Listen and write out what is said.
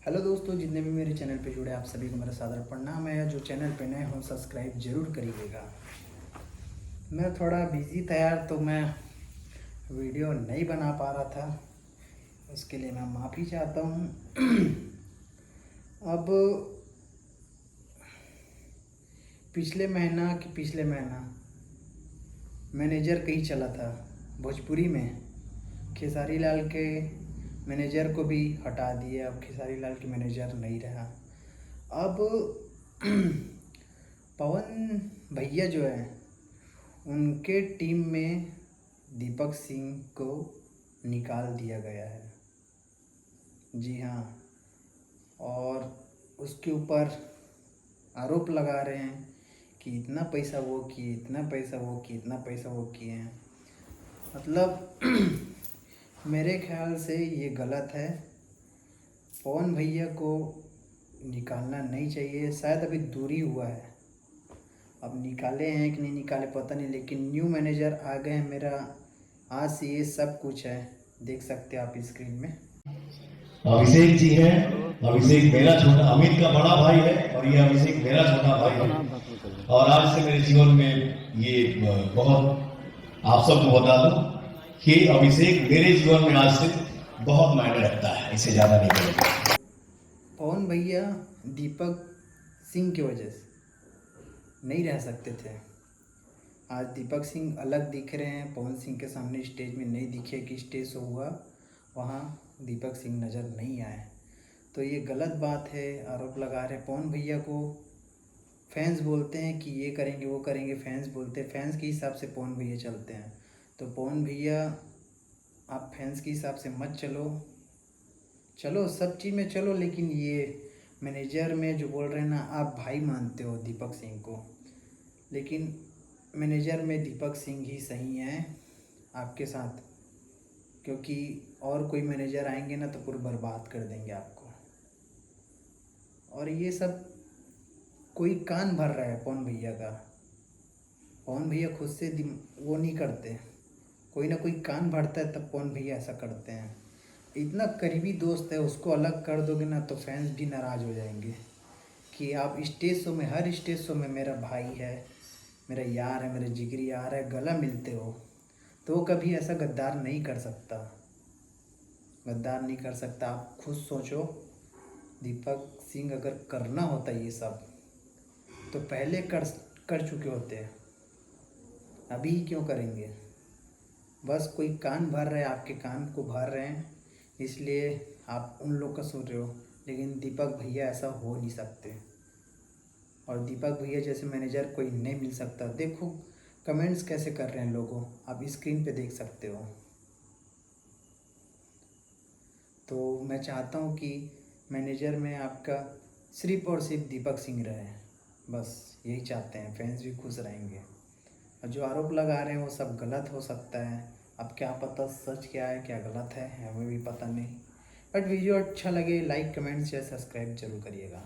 Hello दोस्तों, जितने भी मेरे चैनल पे जुड़े आप सभी को मेरा सादर प्रणाम है। जो चैनल पे नए हो सब्सक्राइब जरूर करिएगा। मैं थोड़ा बिज़ी था यार, तो मैं वीडियो नहीं बना पा रहा था, उसके लिए मैं माफ़ी चाहता हूँ। अब पिछले महीना मैनेजर कहीं चला था भोजपुरी में। खेसारी लाल के मैनेजर को भी हटा दिए, अब खेसारी लाल के मैनेजर नहीं रहा। अब पवन भैया जो है उनके टीम में दीपक सिंह को निकाल दिया गया है। जी हाँ, और उसके ऊपर आरोप लगा रहे हैं कि इतना पैसा वो किए, इतना पैसा वो किए, इतना पैसा वो किए हैं। मतलब मेरे ख्याल से ये गलत है। पवन भैया को निकालना नहीं चाहिए। शायद अभी दूरी हुआ है, अब निकाले हैं कि नहीं निकाले पता नहीं, लेकिन न्यू मैनेजर आ गए हैं। मेरा आज से ये सब कुछ है, देख सकते हैं आप स्क्रीन में। अभिषेक जी हैं। अभिषेक मेरा छोटा, अमित का बड़ा भाई है और ये अभिषेक मेरा छोटा भाई है। और आज से मेरे जीवन में ये बहुत आप सबको बता दूं कि अभिषेक मेरे जीवन में आज से बहुत मायने रखता है, इससे ज्यादा नहीं करेगा। पवन भैया दीपक सिंह की वजह से नहीं रह सकते थे। आज दीपक सिंह अलग दिख रहे हैं, पवन सिंह के सामने स्टेज में नहीं दिखे कि स्टेज शो हुआ वहाँ दीपक सिंह नज़र नहीं आए। तो ये गलत बात है। आरोप लगा रहे हैं पवन भैया को। फैंस बोलते हैं कि ये करेंगे वो करेंगे, फैंस बोलते हैं, फैंस के हिसाब से पवन भैया चलते हैं। तो पवन भैया आप फैंस के हिसाब से मत चलो, चलो सब चीज़ में चलो, लेकिन ये मैनेजर में जो बोल रहे हैं ना, आप भाई मानते हो दीपक सिंह को, लेकिन मैनेजर में दीपक सिंह ही सही हैं आपके साथ, क्योंकि और कोई मैनेजर आएंगे ना तो पूरा बर्बाद कर देंगे आपको। और ये सब कोई कान भर रहा है पवन भैया का। पवन भैया खुद से वो नहीं करते, कोई ना कोई कान भरता है तब पवन भैया ऐसा करते हैं। इतना करीबी दोस्त है, उसको अलग कर दोगे ना तो फैंस भी नाराज़ हो जाएंगे कि आप स्टेज शो में, हर स्टेज शो में मेरा भाई है, मेरा यार है, मेरे जिगरी यार है, गला मिलते हो, तो वो कभी ऐसा गद्दार नहीं कर सकता। गद्दार नहीं कर सकता। आप खुद सोचो, दीपक सिंह अगर करना होता ये सब तो पहले कर चुके होते हैं, अभी क्यों करेंगे? बस कोई कान भर रहे हैं, आपके कान को भर रहे हैं, इसलिए आप उन लोग का सुन रहे हो। लेकिन दीपक भैया ऐसा हो नहीं सकते, और दीपक भैया जैसे मैनेजर कोई नहीं मिल सकता। देखो कमेंट्स कैसे कर रहे हैं लोगों, आप स्क्रीन पे देख सकते हो। तो मैं चाहता हूँ कि मैनेजर में आपका सिर्फ और सिर्फ दीपक सिंह रहे, बस यही चाहते हैं। फैंस भी खुश रहेंगे। और जो आरोप लगा रहे हैं वो सब गलत हो सकता है, अब क्या पता सच क्या है क्या गलत है, हमें भी पता नहीं। बट वीडियो अच्छा लगे लाइक कमेंट शेयर सब्सक्राइब जरूर करिएगा।